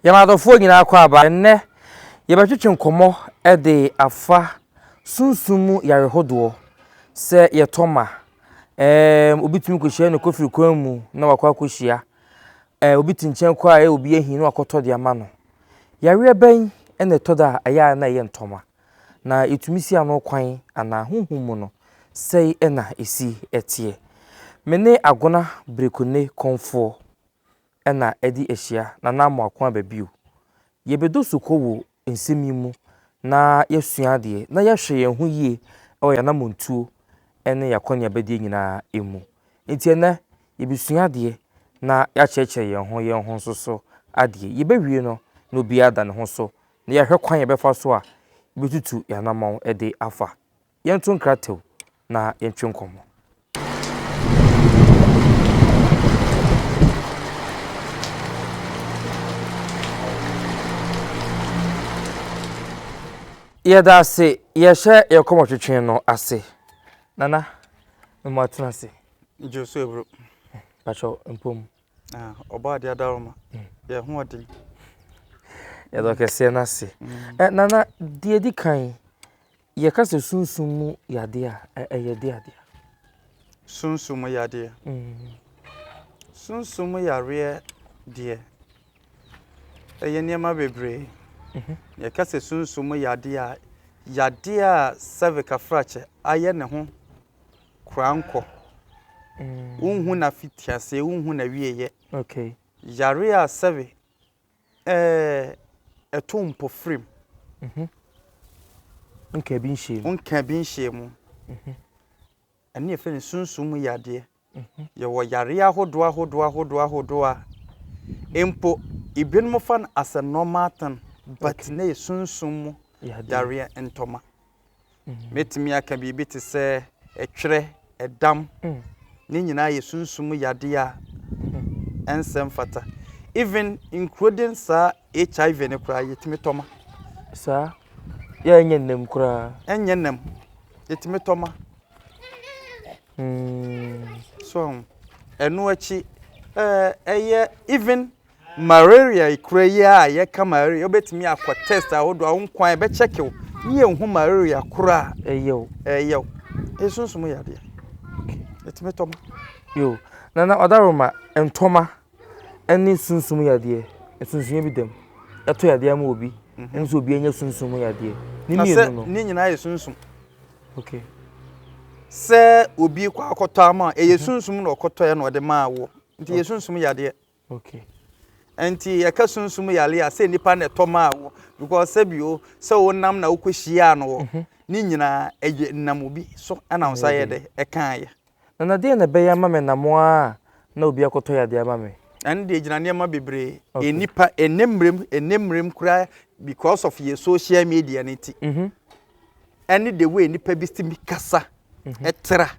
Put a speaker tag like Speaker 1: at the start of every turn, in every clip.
Speaker 1: Yamadofo nyina akwa aba enne yebetwetwe nkomo de afa sunsumu yarehodo se yetoma obitumi kohia no kofiri kwan mu na wakwa kohia obiti nchen kwa obi ehin no akoto de ama no yare ban ene toda aya na ye ntoma na etumi si ano kwan ana honhum no sei ena esi etie mene agona BREKUNE KOMFOUR ena edi ehia na namo akwa babio yebedo sukowo nsemi mu na yesua de na yehwe ye ho yie o ya na montuo ene yakonya bedi nyina emu enti ene yebesua de na ya cheche ye ho soso ade yebewie no na obi ada ne ho so na yehwe kwan yebefa so a betutu ya na mawo ede afa yentu nkratew na yentwe nkomo yeda ase yehye yekomo twetwen no ase nana mo atuna ase
Speaker 2: Joso ebro
Speaker 1: pacho empom
Speaker 2: oba de adaroma ye ho odin
Speaker 1: ye do kese na ase nana de edi kan ye kase sunsumu yade a yede ade
Speaker 2: sunsumu yade sunsumu yare de ye niema bebre ye kase sunsumu yade a cervical fracture aye ne ho kranko unhu na fitiase unhu na wieye
Speaker 1: okay
Speaker 2: yare a seve etompo frame
Speaker 1: nka bi nhyiemu ene efe ne sunsumu yade ye wo yare ahodo a empo ibinmo fan as a normal thing but ne sunsumu yare entoma metimi aka bibi te se etwere edam ni nyina ye sunsumu yade a ensem fata even including sa HIV ne kura yetimi toma sa ya enyennem kura
Speaker 2: enyennem yetimi toma so enu achi even malaria ikura ya ye ka malaria obetimi akwa test ahodo a nkwan be checkew ye hu malaria kura
Speaker 1: eyo
Speaker 2: sunsumu yade yetimi toma
Speaker 1: yo nana odaroma entoma eni sunsumu yade sunsumu bi dem eto yade ama obi enso obi enya sunsumu yade ni mienu no
Speaker 2: ni nyina ye sunsum
Speaker 1: okay
Speaker 2: se obi kwa akoto ama ye sunsum na okoto ye na ode ma awo nti ye sunsum yade
Speaker 1: okay
Speaker 2: enti ye ka sunsum yale a se nipa na eto ma awo because sebio se wonam na ukohia no ni nyina eye nam obi so ana nsa ye de e kan ye
Speaker 1: na de na be ya mame na mo a na obi akoto yade ama me
Speaker 2: and de gina ne ma bebre enipa enemrem kura because of your social media niti any the way nipa bi sti mi kasa etra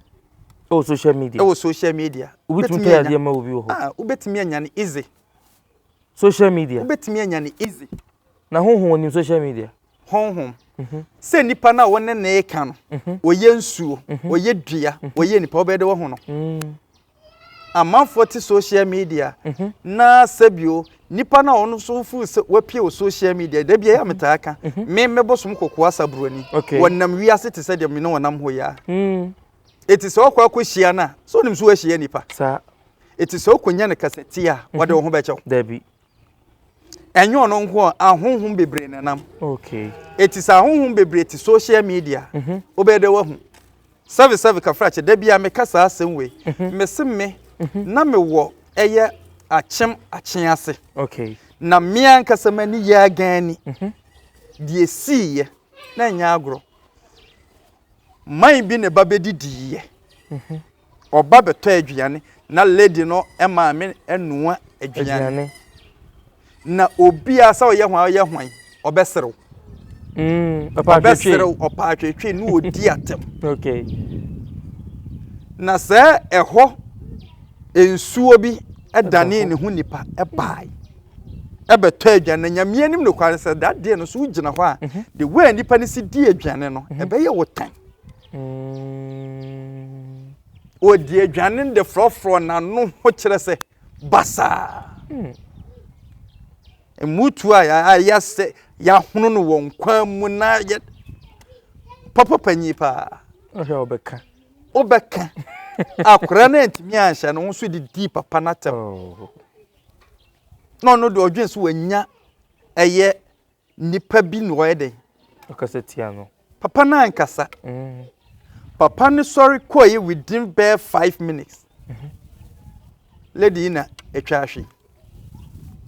Speaker 1: social media
Speaker 2: ubetimi
Speaker 1: yade ama obi ho
Speaker 2: ubetimi anya ne easy
Speaker 1: social media
Speaker 2: ubetimi anya ne easy
Speaker 1: na honhom ni social media
Speaker 2: honhom se nipa na wona na e ka no oye nsuo oye dua oye nipa obede wo ho no amanfo ti social media na sabio nipa na ono so fu wapie o social media da bia ya metaka me mebosom kokko asabroni wonnam wiase te se de me no wonam ho ya eti se okwa akohia na so nim so ahia nipa
Speaker 1: sa
Speaker 2: eti se okonya ne kaseti a wode wo ho bechew
Speaker 1: da bi
Speaker 2: enyo no nko ahonhom bebre nanam
Speaker 1: okay
Speaker 2: eti se ahonhom bebre ti social media obede wo hu service ka frache da bia me kasa asem we mesemme na me wo eye achem ase
Speaker 1: okay
Speaker 2: na mia nkasa mani ya gani die siye na nya agro mai bi ne babedi diye oba beto aduane na lady no ema me enua aduane na obi asa oye hwan obeserew opa atwetwe no odi atem
Speaker 1: okay
Speaker 2: na se eho ensuo bi edane ne hu nipa ebai ebeto aduane nyamia nim no kware se that day no so ugina ho a the way nipa ne si di aduane no ebeye wotan odi aduane de frofro na no ho kire se basa mutu a ya se ya hunu no won kwan mu na ya papa panyi pa
Speaker 1: o
Speaker 2: obeka akura na ntimi anhya no nso di papa na tem no do odwen so wanya eye nipa bi no yede
Speaker 1: okasetia no
Speaker 2: papa na ankasa papa ni sorry koye within bare 5 minutes lady na etwa ahwe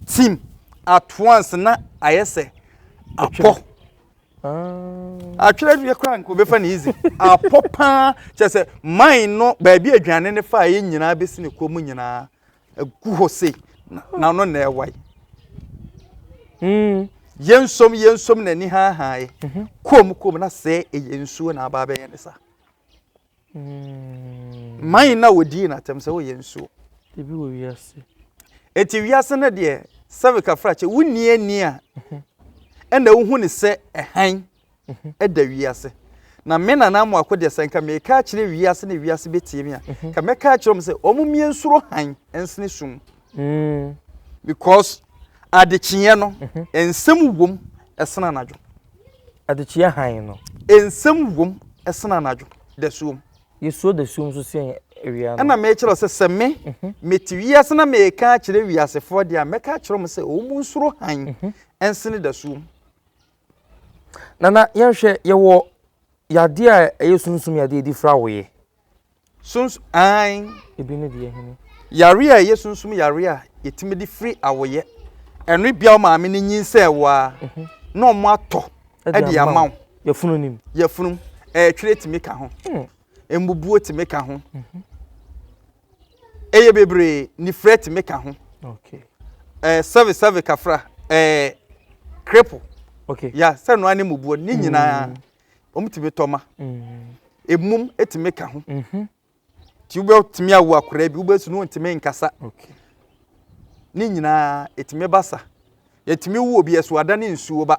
Speaker 2: team at once na ayese apo atwere due kra nko be fa na easy apopa chese mine no ba bi adwane ne fa ye nyina be sine ko mu nyina agu hose na no na ewai yensom na ni ha hae kom na se eyensuo na aba be yene sa mine na wodi na tem se wo yensuo
Speaker 1: ebi wo wiase
Speaker 2: eti wiase na de savika frache wuni ani a enda wo ne se ehan eda wiase na me na na mo akode senka me ka kire wiase na wiase betie me a ka me ka kire mo se omumie nsuro han ensene sum because adekye no ensem wom esena najo
Speaker 1: adekye han no
Speaker 2: ensem wom esena najo da sum
Speaker 1: yeso da sum so se ewia no
Speaker 2: ana me kire se seme meti wiase na me ka kire wiase fo dia me ka kire mo se omu nsuro han ensene da sum
Speaker 1: nana yenhwe yewo yade a yesunsum yade di fra woye
Speaker 2: suns ai
Speaker 1: ebi ne de hene
Speaker 2: yare a yesunsum yare a yetime di free awoye enu bia o maame ni nyinse wa na omo ato e de amaw yefunu twere timi ka ho embubuo timi ka ho eye bebre ni free timi ka ho
Speaker 1: okay
Speaker 2: service kafra cripple
Speaker 1: okay
Speaker 2: ya se no ane mubuo ni nyina omtimi toma emum etimi ka ho ti ube timi awu akora bi ube sunu ntimi nkasa
Speaker 1: okay
Speaker 2: ni nyina etimi basa yetimi wu obi eso ada ne nsuo ba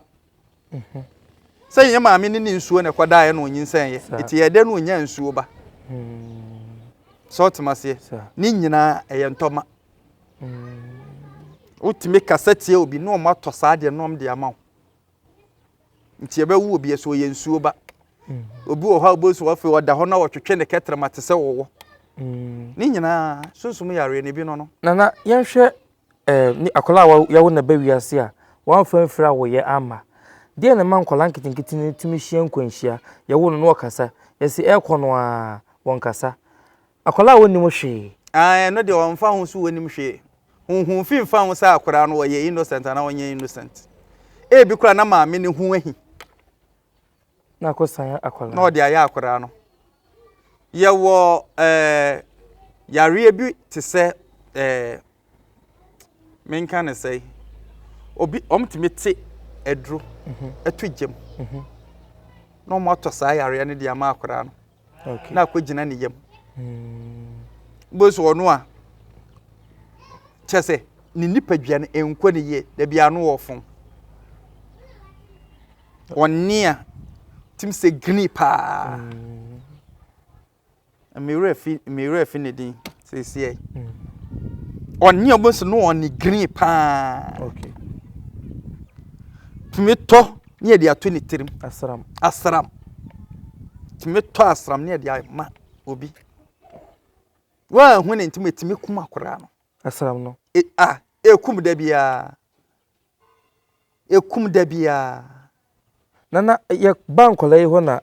Speaker 2: se yen maame ne nsuo ne kwada ye no nyinsen ye eti ye de no nya nsuo ba so tmase ni nyina eye ntoma utimi kasa tie obi no ma to sa de no de amaw nti ebe wu obi eso ye nsuo ba obi wo ha obo so afi oda ho na wo twetwe ne ketre mate se wo ni nyina sunsum yare ne bi no
Speaker 1: nana yenhwe ni akola wa yawo na ba wiase a wan fanfira wo ye ama de na man kola nkitinkiti ne tumi hia nkwanhia yawo no okasa yesi ekono a won kasa akola woni mo hwe
Speaker 2: no de won fa ho so woni mo hwe hunhun fi fa ho sa akora no ye innocent na wonye innocent e bi kura na maame ne hu ahi
Speaker 1: na kosan akola
Speaker 2: no de aya akora no ye wo yare bi te se menka ne sei obi omtimi te edru etugem no mo to sa yare ne de ama akora no
Speaker 1: okay
Speaker 2: na akogina ne yam bo so no a chese ni nipadua ne enko ne ye da bia no wo fon onia tim se gni pa me refi ne din se se onia bo so no oni gni pa
Speaker 1: okay
Speaker 2: timi to ne de ato ne tirim asram timi to asram ne de ma obi wa hu ne ntimi timi kuma akora no
Speaker 1: asram no
Speaker 2: ekum da bia
Speaker 1: nana ye bankola yi ho na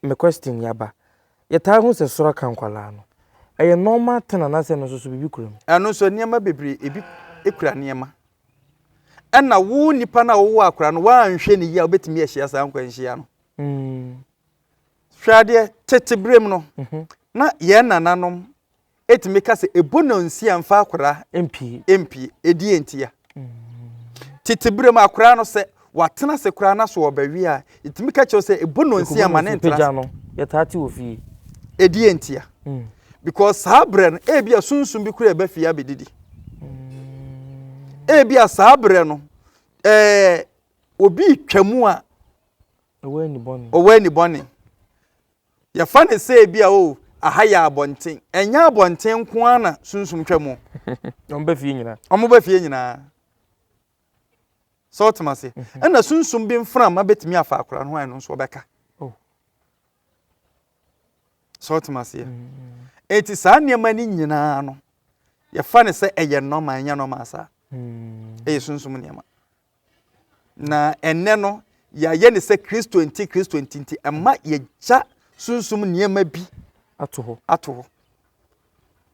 Speaker 1: me question yaba ye ta hu se soro kan kwala no eye normal tena na se no so bibi kuram
Speaker 2: eno so niema bebre ebi ekura niema ena wo nipa na wo akura no wa anhwe ne ya obetimi ehia sa nkwanhia no hwade tetebrem no na ye nananom etimi ka se ebononsi amfa akura mp edi entia tetebrem akura no se watena se kura na so obawi a etimi ka che se ebononsi amane ntra
Speaker 1: no ye taati ofi
Speaker 2: edi entia because sabren ebia sunsun bi kura ebafi abedidi ebia sabre no obi twamu a owe ni boni ya fa ne se ebia aha ya abonten enya abonten nko ana sunsun twamu
Speaker 1: omba fie nyina
Speaker 2: omoba fie nyina so otomase na sunsum bi mfra ma betimi afa akora no no so obeka
Speaker 1: oh
Speaker 2: so otomase eti saa niema ni nyina no ye fa ne se eye normal anya normal sa sunsum niema na enne no ya ye ne se Kristo nti amma ye ja sunsum niema bi
Speaker 1: ato
Speaker 2: ho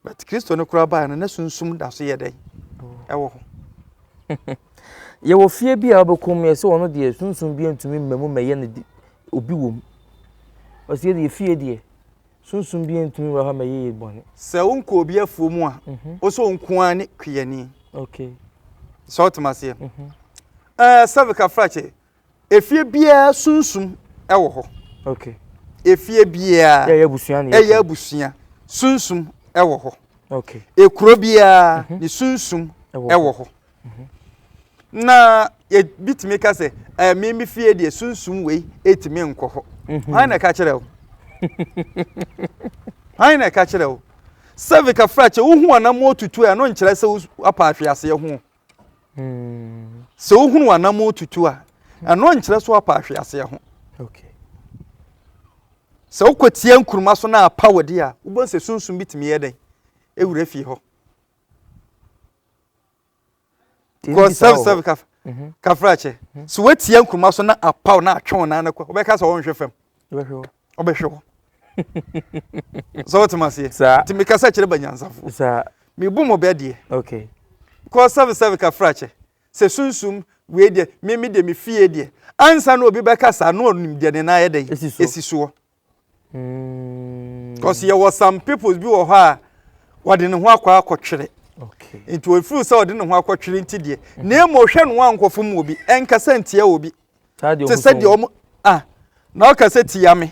Speaker 2: but Kristo no kura ba na sunsum da so ye den ewo ho
Speaker 1: ye wo fie bi a obekom ye se wono de sunsum bi antumi mmemu meye ne obi wom o se de fie de sunsum bi antumi wa ha meye bone
Speaker 2: se wonko obi afuo mu a o so nko ani kuyani
Speaker 1: okay
Speaker 2: so otomase savika frache efie bia sunsum ewo ho
Speaker 1: okay
Speaker 2: efie bia
Speaker 1: ya busua ne
Speaker 2: ya busua sunsum ewo ho
Speaker 1: okay
Speaker 2: ekuro bia ni sunsum ewo ho na ye bitimi ka se mi fie de sunsum wei etimi nko ho han na ka kire o han na ka kire o savika frache wo hu anam otutu a no nkire se apa ahwease ho se wo hu anam otutu a no nkire so apa ahwease ho
Speaker 1: okay
Speaker 2: se wo kwatie nkuruma so na apa wode a wo bon se sunsum bitimi ye den ewura fi ho ko serve kafrache so watie nkuruma so na apa na atwon na nakwa obeka so won hwefem obehwe so otomase ti me kasa kire banyansafo
Speaker 1: sa
Speaker 2: me bu mo bedie
Speaker 1: okay
Speaker 2: ko serve kafrache se sunsum we de me de me fie de ansa na obi beka sa no onim de ne na ye den esiso cause there was some people bi wo ha wade ne ho akwa akotwere
Speaker 1: okay
Speaker 2: into we feel so wade ne ho akotwere nti de na mo hwe no ankofo mu obi enkasa ntia obi te se de omo na o kasa tia me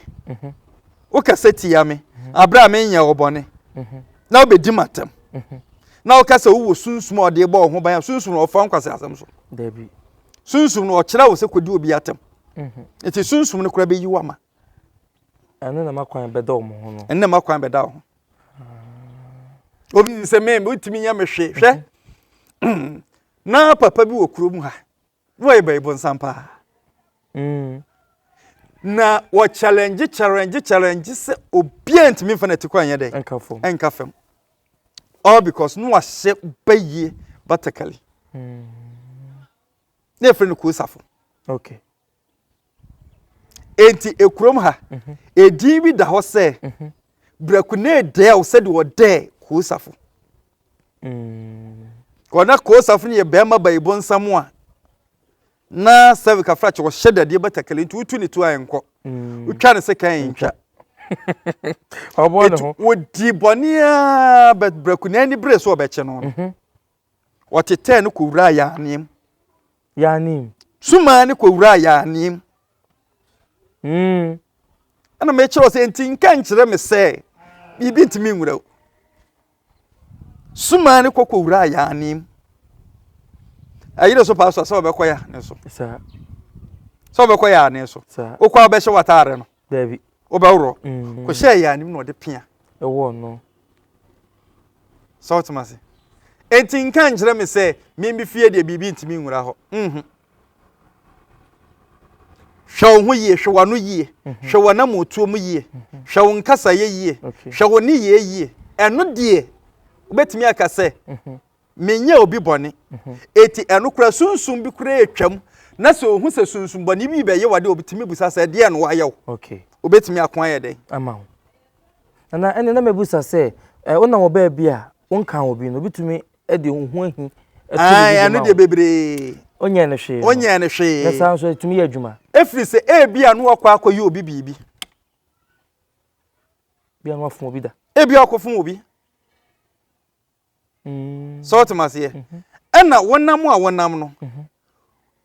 Speaker 2: o kasa tia me abra me nya obone na obedi matam na o kasa wo sunsum o de bo ho ban sunsum no ofa nkwase asem so
Speaker 1: debi
Speaker 2: sunsum no o kira wo se kodi obi atam eti sunsum no kura be yiwa ma
Speaker 1: ene na makwan beda omo ho no
Speaker 2: ene makwan beda ho obi se me utimi nya me hwe na papa bi wo kurom ha wo e bai bon sampa na wo challenge se obi antimi fa na tikwan ye den enkafem all because no ahye baye batakali na efre ko safo
Speaker 1: okay
Speaker 2: enti ekurom ha edi bi da ho se BREKUNE de o se de wo de ko safo kona ko safo ne be ma bai bon samu na savika frache wo hye de batakali nti utu ni to ayenko utwa ne se kan ntwa
Speaker 1: obo ne ho
Speaker 2: wo di bonia but BREKUNE ani bre so obeche no wo tete ne ko wura ya anim suma ne ko wura ya anim ana me kire se enti nka nkire me se bibi ntimi nwura suma ne ko wura ya anim ayire so pastor so obekoya ne so so obekoya ne so okwa obehye watare no
Speaker 1: David
Speaker 2: obewro ko hye ya anim no de pia
Speaker 1: ewo no
Speaker 2: so otomase enti nka nkire me se mimbi fie de bibi ntimi nwura ho hwe ho yie hwe wano yie hwe wana motuo mu yie hwe wo nkasa ye yie hwe wo ni ye yie eno de obetimi akase menye obi bone eti eno kura sunsum bi kura etwam na se ohu se sunsum bone bi be ye wade obetimi busa se de eno wayew
Speaker 1: okay
Speaker 2: obetimi akwan ye den
Speaker 1: ama na ene na mebusa se wona wo ba bia wonka obi no obetumi de ohu ahi
Speaker 2: eno de bebre
Speaker 1: onye ne hwe na sanso etumi adwuma
Speaker 2: efiri se bia no akwa yi obi bibi
Speaker 1: bia no afun obi da
Speaker 2: bia akofun obi so otomase ye ena wonam no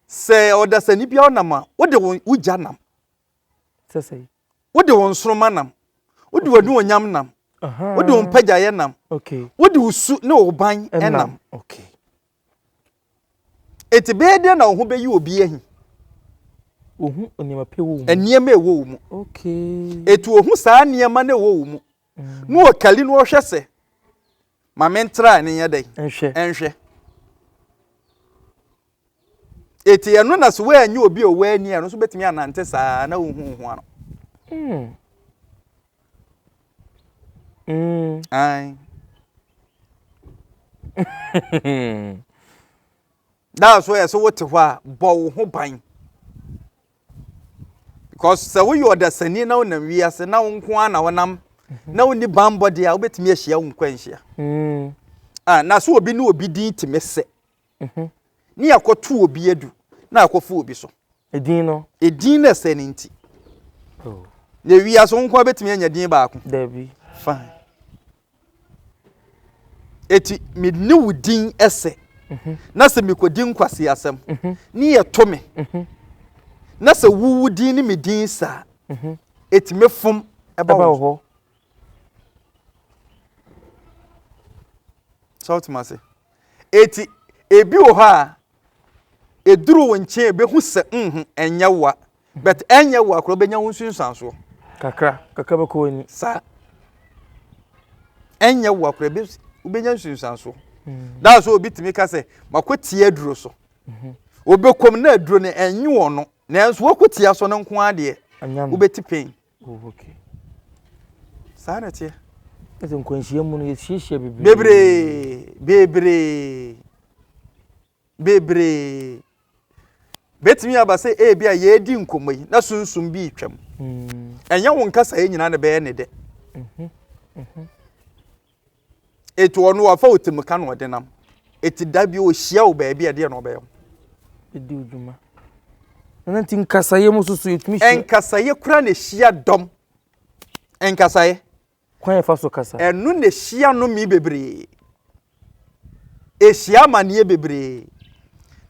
Speaker 2: se odasani bia onam a wode wugya nam
Speaker 1: sesei
Speaker 2: wode won soroma nam wode wadu onyam nam wode won pagya ye nam
Speaker 1: okay
Speaker 2: wode usu ne oban enam
Speaker 1: okay
Speaker 2: etibede na ho beyi obi ahi
Speaker 1: ohu oniema pe wo mu
Speaker 2: eniema ewo mu
Speaker 1: okay
Speaker 2: etu ohu saa niema na ewo mu no okali no hwese ma mentra ne yedai enhwe eti eno na so we anyi obi o we ani eno so betimi anante saa na ohu ano ai that's why so what hwa bo ho ban because so we you the sani na wonam wiase na wonko ana wonam na woni bambody a obetimi ahia wonkwanhia na so obi na obi din timese ni yakoto obi edu na akofo obi so edin na sani nti na wiase wonko betimi anya din baako
Speaker 1: Dabi
Speaker 2: fine eti me ni wudin ese na se me kodin kwase asem ni ye to me na se wudin ni me din sa eti me fom eba wo so to mase eti ebi wo ha eduru wonche ebe hu se enya wa but enya wa kro benya wonsunsanso
Speaker 1: kakra be ko ni
Speaker 2: sa enya wa kro be ubenya nsunsanso that's why obi timi ka se makotie aduro so obekom na aduro ne enyu ono nanso wakotia so ne nko ade ubeti pain
Speaker 1: okay
Speaker 2: sa na tie
Speaker 1: ese nkwanhia mu no yehihia
Speaker 2: bebre betimi abase e bia ye di nkomoi na sunsum bi twam enya won kasa nyina ne be ne de etu ono afa otem ka no de nam eti da bi o hia o ba bia de no be
Speaker 1: edi uduma nanti nkasaye mususu etumi hia
Speaker 2: enkasaye kura ne hia dom enkasaye
Speaker 1: kwan fa so kasa
Speaker 2: enu ne hia no mi bebre e hia manie bebre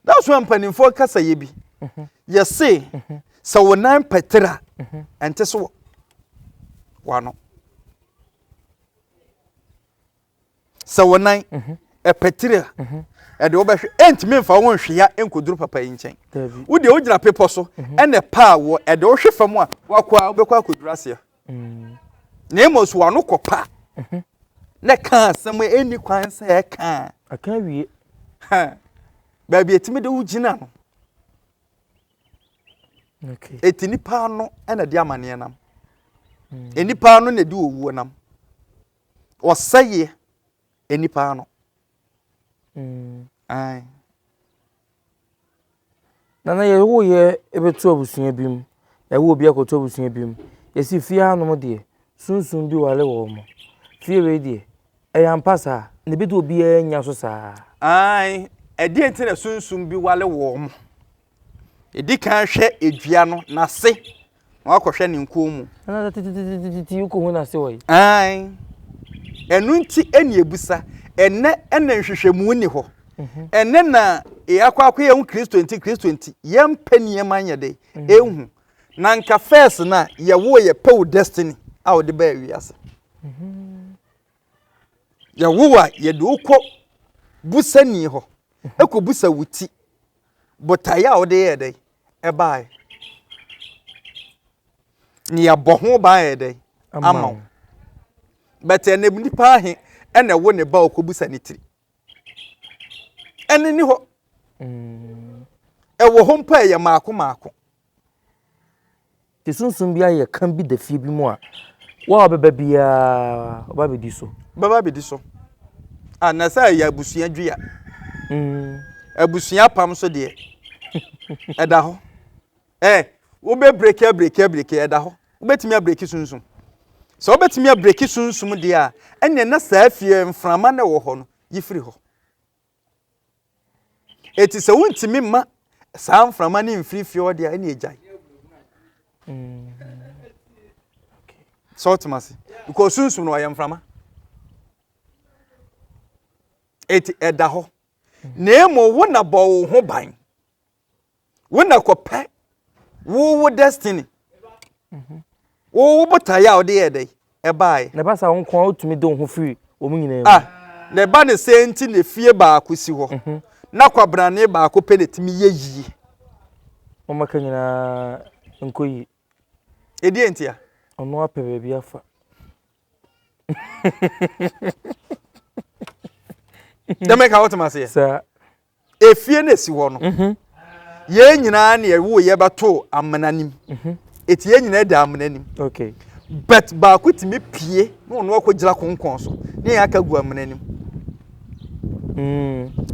Speaker 2: that's why mpanimfo kasaye bi yese so wonan petra ente so wano so wonan e petra e de obehwe entimi mfa won hwea enkoduru papa yi nchen wo de ogira pepo so ene pa wo e de ohwe fam a wakwa obekwa akoduru ase na emos wano kopa na kan asem eni kwan se e kan
Speaker 1: aka wie
Speaker 2: baby etimi de ugina no
Speaker 1: okay
Speaker 2: etinipa no ena de amane nam enipa no na de owuo nam osaye enipa no ai
Speaker 1: nana ye wo ye ebetu abusunya bim ye wo obi akoto abusunya bim yesi fie hanom de sunsun bi wale wo mo fie we de eyampasa ne bi de obi anya so saa
Speaker 2: ai edi enti na sunsun bi wale wo mo edi kan hwe edua no na se na akɔhwɛ ne nkuo mu
Speaker 1: nana titi uko hu na se wo
Speaker 2: ai enu nti eni ebusa enne nhwehwɛmu ni ho enne na yakwa ye hu Kristo nti yempani manya de ehu na nka first na ye wo ye pew destiny a wo de ba wiase ye wo wa ye de ukɔ busa ni ho ekɔ busa wuti botaya wo de ye de e bai ni aboho ba ye de ama but ene nipa ahe ene wo ne ba okobusa ni tiri ene ni ho e wo ho mpa ye maako
Speaker 1: ti sunsun bia ye kan bi da fie bi mu a wa baba bia baba bedi so na sa ya busua dwia abusua pam so de e da ho wo be break e da ho wo betimi a break sunsun so obetimi a break sunsum de a enne na saafie mframa na wo ho no yifiri ho eti se wontimi ma saa mframa ne mfirifie o de a ene ejai okay
Speaker 2: so tumasi because sunsum no ya mframa eti eda ho na emo wo na bo wo ho ban wo na kope wo destiny wo botaya o de yede e bai
Speaker 1: na ba sa won kon otumi de ho free o mu nyina
Speaker 2: na ba ne senti ne fie ba akosi ho na kwabrane ba akopɛ ne timi yeyi
Speaker 1: o maka nyina nkoyi
Speaker 2: edi entia
Speaker 1: ono apɛ ba bi afa
Speaker 2: dem ka what must say
Speaker 1: sa
Speaker 2: efie na si ho no ye nyina na ye wo ye bato amananim eti ye nyina da amananim
Speaker 1: okay
Speaker 2: but ba ko timi pie no no akogila konkon so ne ya aka gu amananim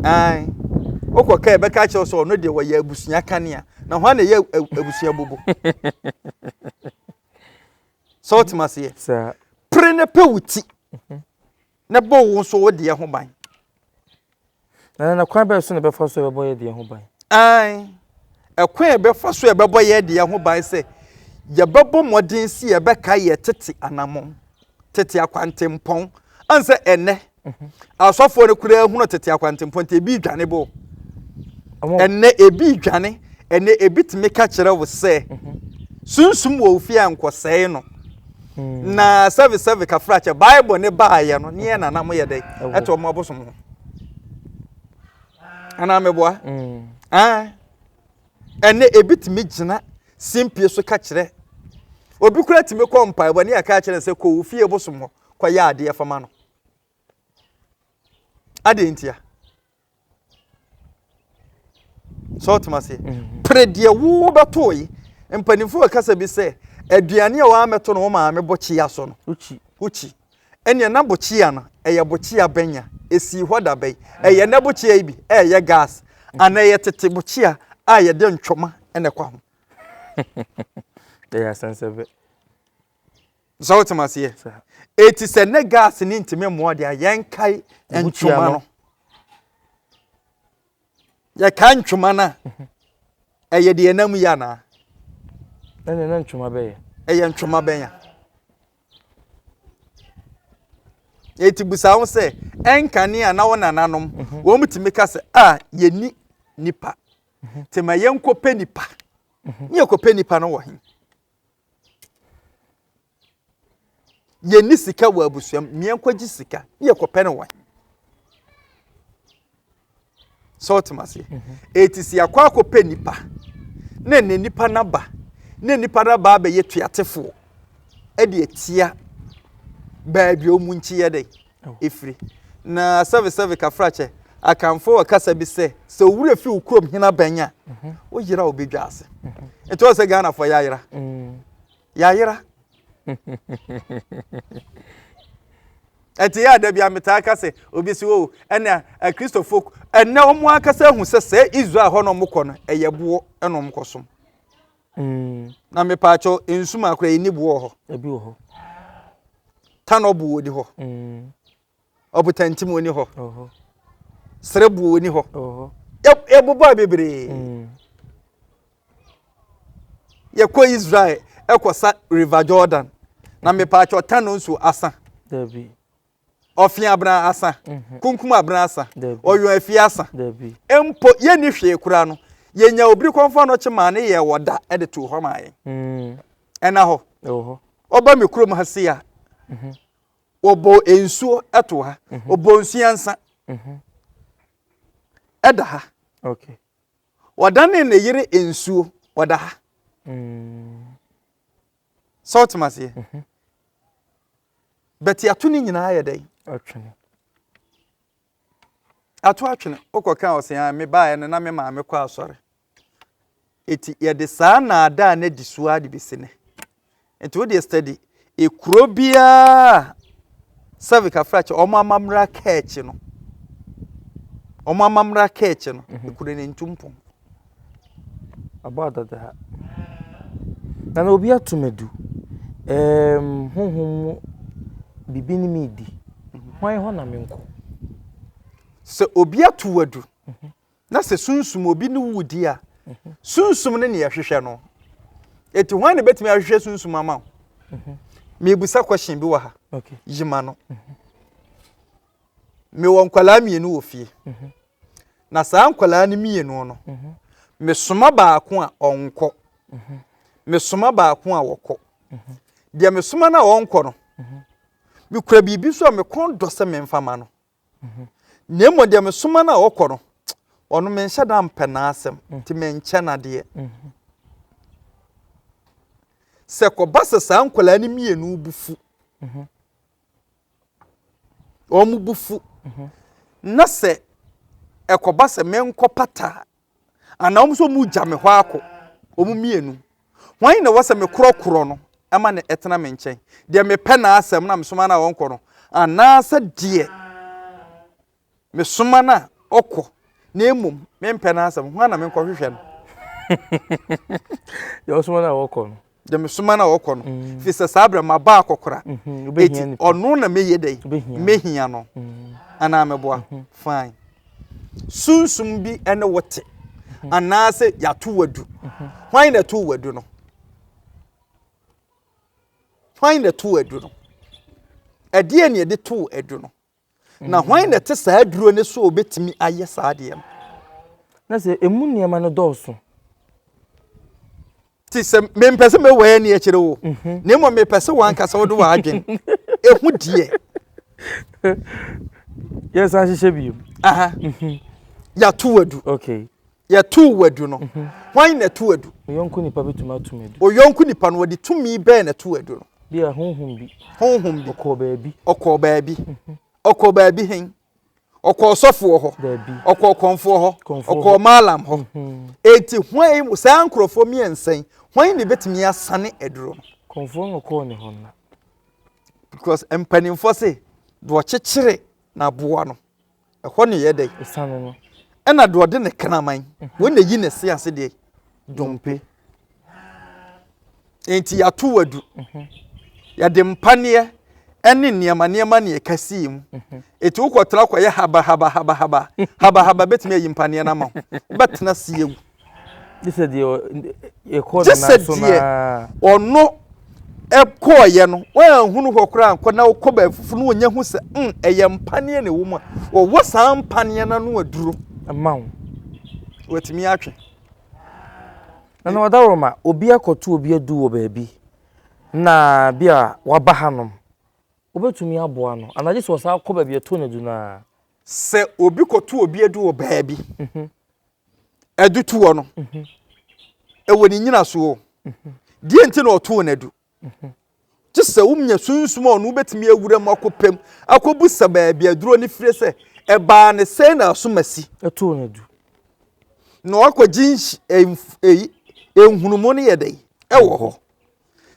Speaker 2: ai okoka e beka che so no de wo ye abusunya kanea na ho na ye abusunya bobo so timase
Speaker 1: sir
Speaker 2: pre ne pewuti na bo wo so wo de ho ban
Speaker 1: na kwa be so na be fa so be boy de ho ban
Speaker 2: ai ekwa e be fa so e be boy de ho ban se ye bebo modin si ye be ka ye tete anamon tete akwantempon anse enne asofo ne kura hunu tete akwantempon te bi dwane bo enne ebi dwane enne ebitime ka kire wo se sunsum wo ofie ankosei no na service ka frache bible ne baaye no ne na nam ye dai eto mo abosom ho ana meboa enne ebitime gina simpie so ka kire obi kura time ko mpa bani aka kire se ko ofie bosom ho kwa ya ade afama no ade ntia so tomase predie wo betoyi empanifo akasa bi se aduane a wa meto no ma me bochi aso no uchi ene na bochi ya no eye bochi ya benya esi hoda bai eye na bochi ya bi eye gas ana ye tete bochi ya ye de ntwoma ene kwa ho
Speaker 1: ya sensible
Speaker 2: so tomase eti se ne gas ni ntime mo de ayenkai ntwoma no ya kan ntwoma na eye de enam ya na
Speaker 1: na ntwoma be
Speaker 2: eye ntwoma be ya eti busa ho se enkane a na wona nanom wo mutimi ka se ye ni nipa tema yenko pe nipa ni ekope nipa no wo hin ye ni sika wo abusuam mienkogi sika ni ekope no wo hin so timase eti si akwa akope nipa na ne nipa naba na nipa naba be yetuatefo e de etia baabi omunchi ye dey efri na service ka frache akamfo akasa bi se wura fi ukrom hina banya wo yira obedwa ase eto se Ghana for yayira yayira eti ya da bia meta akase obi si wo ena Christopher ena omo akasa hu se Israel ho no mokọ no eyebo eno mkosom na me paacho ensuma akora eni bo ho
Speaker 1: ebi wo ho
Speaker 2: tanobu wodi ho obutantim woni ho srebu woni ho ebubo bebre yekọ Israel ekosa River Jordan na me paacho tano nsu asa
Speaker 1: debi
Speaker 2: ofia abra asa kunkum abra asa oyo afia asa
Speaker 1: debi
Speaker 2: empo ye ni hwe kura no ye nya obiri konfa no chema ne ye woda e de to ho maaye ena ho oba me kurom hasia obo ensuo eto ha obo nsuansa eda ha
Speaker 1: okay
Speaker 2: woda ne yire ensuo woda ha salt masie beti atuni nyina ya dai atwene okoka osia me baa ne na me ma me kwa asore eti ye de saa na ada na disua de bisene enti wo de study ekuro bia savika frache omamamra kechi no ekuro ne ntumpom
Speaker 1: abada da na obi atumedu honhom bibini midi hwan ho na menko
Speaker 2: se obi atuwadu na se sunsum obi ne wudi a sunsum ne ye hwehwe no eti hwan ne betimi ahwehwe sunsum ama me busa question bi wa ha
Speaker 1: okay
Speaker 2: yima no me won kwala mienu wo fie na saa nkwala ne mienu no me soma baako a onko me soma baako a woko dia me soma na onko no me kura bibi so me kon do se me mfama no nemo dia me soma na woko no ono me nhyɛ da mpena asem ti me nkyɛ na de se ko basa saa nkwala ne mienu bufu bufu na se ekobasa me nkopata ana omso mu gya me hɔ akɔ omu mienu hwan na wasa me korokoro no ama ne etena me nkyɛn de me pɛ na asɛm na me soma na wɔnkɔ no ana sa de me soma na ɔkɔ na emom me mpɛ na asɛm hwan na me nkɔhwehwɛ no
Speaker 1: ya soma na wɔkɔ no
Speaker 2: de me soma na wɔkɔ no fi sɛ sabra ma ba akɔkora eti ɔno na meyɛ dai mehia no ana me boa fine sunsum bi ene wote ana se ya to wadu hwan na to wadu no hwan na to wadu no ɛdeɛ ne de to edu no na hwan na te saa duro ne so obetimi ayɛ saa de am
Speaker 1: na se emu niema no dɔɔso
Speaker 2: ti se me mpɛse me wɔ ne akyire wo ne mo me pɛse wan kasa wo do wa adwen ehu die
Speaker 1: yes a hyehyɛ bi
Speaker 2: aha ya to wadu
Speaker 1: okay
Speaker 2: ya to wadu no hwan na to wadu
Speaker 1: oyonko nipa betuma tumedu
Speaker 2: oyonko nipa no wodi tumi bɛɛ na to wadu no
Speaker 1: bia honhom bi
Speaker 2: okɔ baabi hen okɔ sɔfo ho okɔ konfo ho okɔ malam ho enti hwan saa nkrofo miɛnsan hwan ne betimi asane eduro no
Speaker 1: konfo no kɔ ne ho na
Speaker 2: because empanimfo se do kyekyere na boa no ɛhɔ ne yɛ dai
Speaker 1: esane no
Speaker 2: ɛna do de ne kraman wo na yi ne se ase de dompe enti ya to wadu ya de mpane ene niema ne kasi mu eti wo kotra koye haba betimi ayi mpane na ma betena siewu
Speaker 1: this is the economy na so na
Speaker 2: ono ekoye no wa hunu hokora anko na koba fufu no onya hu se eye mpane ne wo mu wo sa mpane na no aduro
Speaker 1: amaw
Speaker 2: wetimi atwe
Speaker 1: na wadaroma obi akoto obi adu wo baabi na bia wabahanom obetumi aboa no anaje so sa akɔ baabi eto na du na
Speaker 2: se obi koto obi adu wo baabi adutu wo no ewo ni nyina so die nti na oto na du tse umnya sunsum ono betumi awura mu akopem akobusa baabi aduro ni fire se eba ne se na asomasi
Speaker 1: eto na du
Speaker 2: na akɔgye enhunumu ne yɛdai ɛwɔ hɔ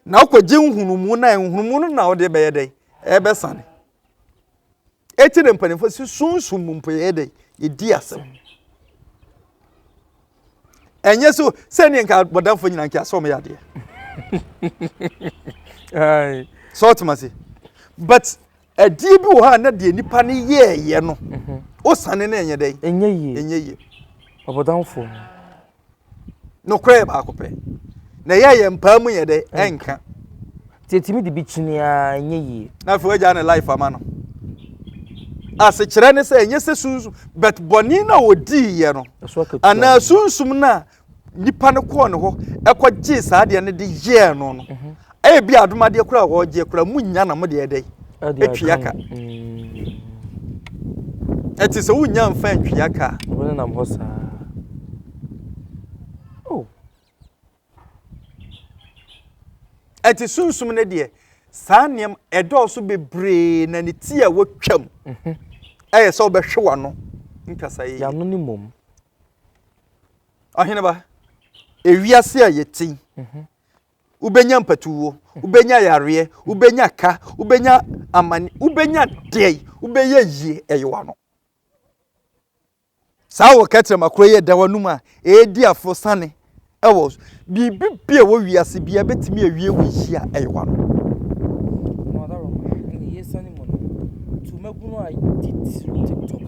Speaker 2: na akɔgye enhunumu no na ɔde bɛyɛ dai ɛbɛsane eti de mpanimfo si sunsum mpo yɛdai yedi asɛm ɛnyɛ so sɛ ne nka bodamfo nyina nka asɔm yɛ ade
Speaker 1: ai
Speaker 2: so ɔtmasi but ɛdi bi wɔ ha na de nipa ne yɛɛyɛ no osane na ɛnyɛ dai
Speaker 1: enye ye abodamfo
Speaker 2: no kra ba akopɛ na yɛyɛ mpa mu yɛ dai ɛnka
Speaker 1: tetimi de bi chinia enye ye
Speaker 2: na fo agya na life ama no ase kyerɛ ne sɛ enye se sunsun but boni na odi yɛ no ana sunsum na nipa ne kɔ ne ho ɛkɔgye saa de ne de yɛ no no ɛyɛ bi adoma de kura hɔ gye kura munya na mo de yɛ dai etwiaka eti sɛ wunya mfa ntwiaka
Speaker 1: wona nam hɔ saa
Speaker 2: eti sunsum ne de saa nneɛm ɛdɔɔso bebree na ne ti a wotwam ɛyɛ sɛ wobɛhwe wano nkasa yi
Speaker 1: ya no ni mom
Speaker 2: ɔhene ba ewiase a yɛtin ubenya mpatuwo ubenya yareɛ ubenya ka ubenya amani ubenya dei ubenya yie ɛyɛ wano saa wɔ kɛtrɛ makro yɛ da wanum a edi afo sane ɛwɔ bibi bia wɔ wiase bia betimi awie wo hia ɛyɛ wano
Speaker 1: no adaroma ni yesani mo to magunu a TikTok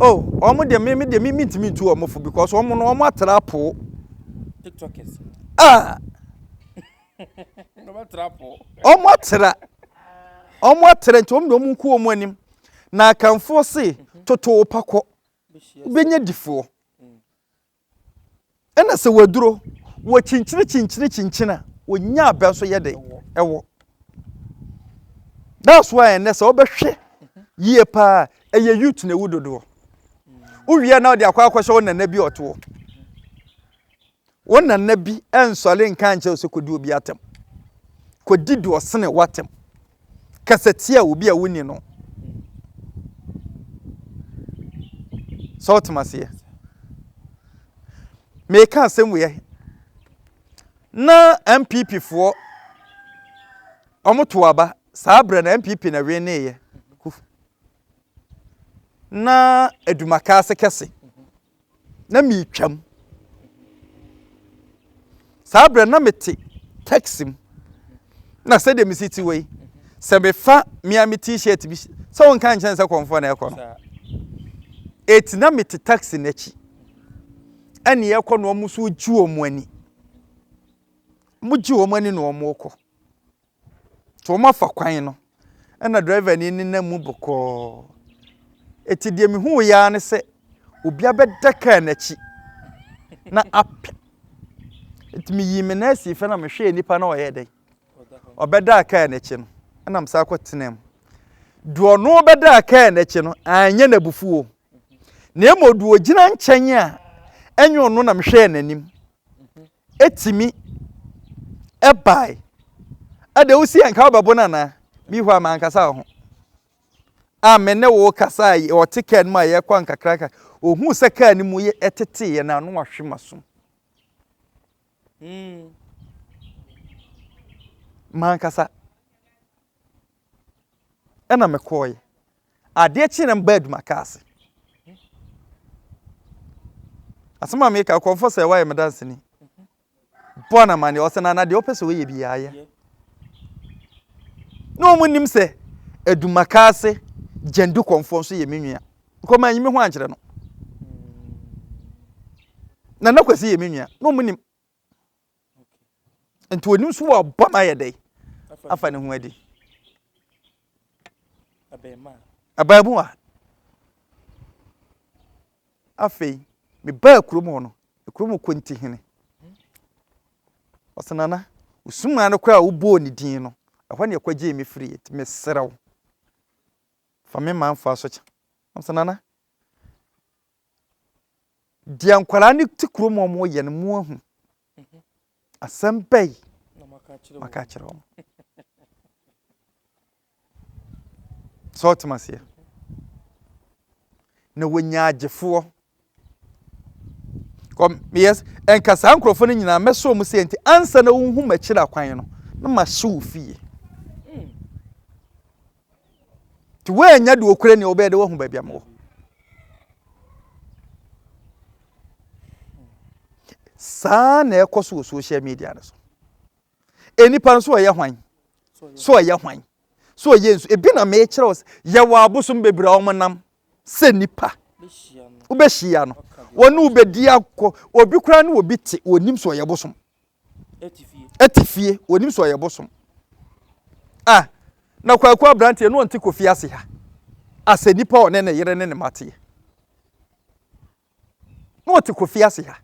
Speaker 2: oh omo de me ntimi ntu omo fo because omo no omo atrapo
Speaker 1: TikTokers no atrapo omo atra nti omo no nku omo anim na kanfo se toto opakɔ ubenya difo ena se waduro wo chinchina wonya aba so yede ewo that's why ena se obehwe yie pa eye youth na wudodo uwie na ode akwakwahye wonana bi oto wonana bi ensole nka nche so kodi obi atem kodi do sene watem kasatia obi a woni no so ultimacy
Speaker 2: make asem we na MPP for omoto aba sabra na MPP na we na ye na Adumaka kese na mi twam sabra na mete taxim na se de mi city we se be fa mi ami t-shirt bi so won kan chan se konfo na ekọ no eti na mete taxi na chi ani ekọ no mu so ji omu ani mu ji omu ani no omu okọ to ma fa kwan no na driver ni na mu boko eti de mi hu ya ne se obi abeda ka na chi na ap eti mi yi me na si fa na me hwe nipa na oye den obeda ka na chi no na msa akotenem duo no obeda ka na chi no anya na bufuo na emodu ogina nchen a enyo no na me hwe nanim etimi ebai ade usi anka obabo na mi hwa ma ankasa ho amene wo kasa yi o ticket ma ye kwa nkakraka ohu se ka ni mu ye etete ye na no ahwe maso ma ankasa ena me koy ade chi na mbad makase asema me ka konfo se wa ye medanse ni bona mani o se na de opese we ye bia ye no munim se Adumakase gendu konfo so ye menua ko ma nyime ho ankere no na nakwasi ye menua no munim enti onim so wa bama ye dai afa ne ho adi ababu a afei me ba kurom no kurom konti hene osanana usuma no kwa ubo ni din no ehwa ne kwagye me free it me serew fa me manfo asocha osanana dia nkwala ni ti kurom mo ye no mu ahu asempei na makachiro so tmasia na wonya agefo kom yes enkasa nkrofo no nyina meso mu se enti ansa na wonhu makira kwan no na mahye ofie ti wanya de okure ne obede wo hu babia mo sa na ekoso social media no so enipa no so ye hwan so ye hwan so ye nsu ebi na me kire os ye wa abosum bebira o monam se nipa ubehia no wonu ubedi akọ obi kura no obi te onim so ye bosom etifie onim so ye bosom ah na kwa brante no onti kofi ase ha ase nipa one na yere ne mate no onti kofi ase ha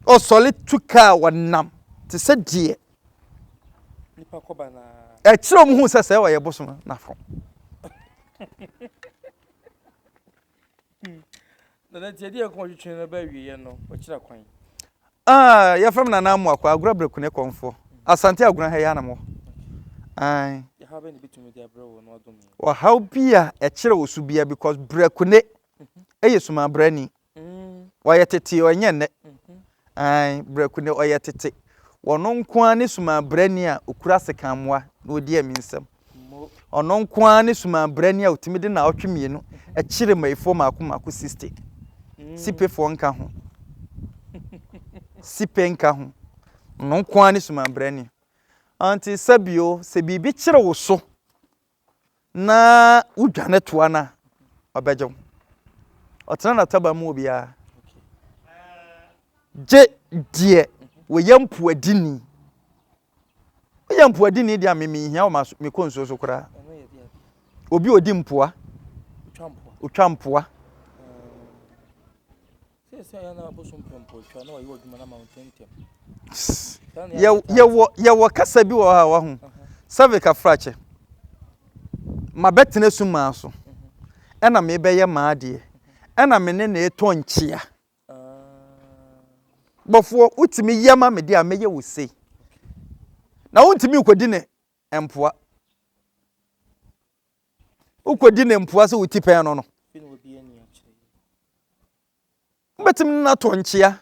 Speaker 2: o solid tuka wonam te se die nipa ko ba na e kire mu hu se wo ye bosom na fo na tie die ko twetwe na ba wiye no o kira kwan ya fam na na mu akwa agura BREKUNE KOMFOUR Asante agona ha ya na mo ai ya ha be ni bitumi dia bro no odom wa how bia e kire osu bia because BREKUNE eyesuma brani wa yetete onye ne ai BREKUNE oyetete wono nko ani suma brani a okura sekanmoa na odi aminsam ono nko ani suma brani a otimide na otwemienu e kire maifo maako 60 sipe fo nka ho sipe nka ho no nko ani suma brani anti sabio se bibi kire wo so na udwane toa na obejom otena na taba mu obia je die wo yampu adini dia memi hia o ma me konso so kura obi odi mpoa utwampoa se ya na bosom pempo twa na wayi oduma na mountain tem ye wo kasa bi wo ha wa hu save ka frache ma betene suma so ena me be ye ma ade ena me ne na eto nchia bofo utimi yema me dia meye wo sei na untimi ukodi ne empoa ukodi ne empoa se utipen no betim na to nchia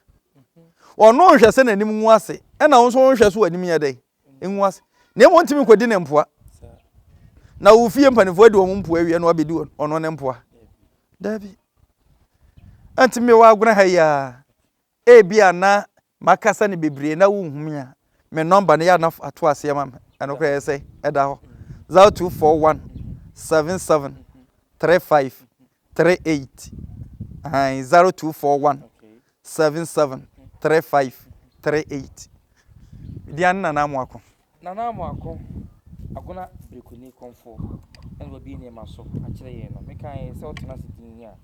Speaker 2: ono hwɛ sɛ nanim nwu ase ɛna wo nso wo hwɛ so wanim yɛ dai nwu ase na mo ntimi kodi ne mpoa na wo fie mpanifo de wo mpoa awie na wabedi ono ne mpoa dabi antimi wa agona ha ya ebia na makasa ne bebre na wo nhumia me number ne ya na ato ase ma ɛno kra yɛ sɛ ɛda hɔ 0241 77 35 38 0241 77 35 38 Diane Nana Mwako.
Speaker 1: Nana Mwako. Agona BREKUNE KOMFOUR. And we'll be in a maso. Actually, I can't say what to sitting here.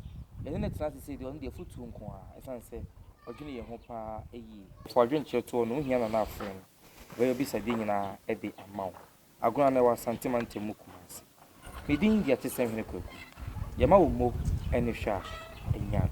Speaker 1: And then it's not to say the only foot to Unqua, as I say, or give me a hope a year. For a drink your tour, no here and our friend. Where be sardine at the amount. Agona was sentimental mukumas. We didn't get the same. Yama will move any shark in yard.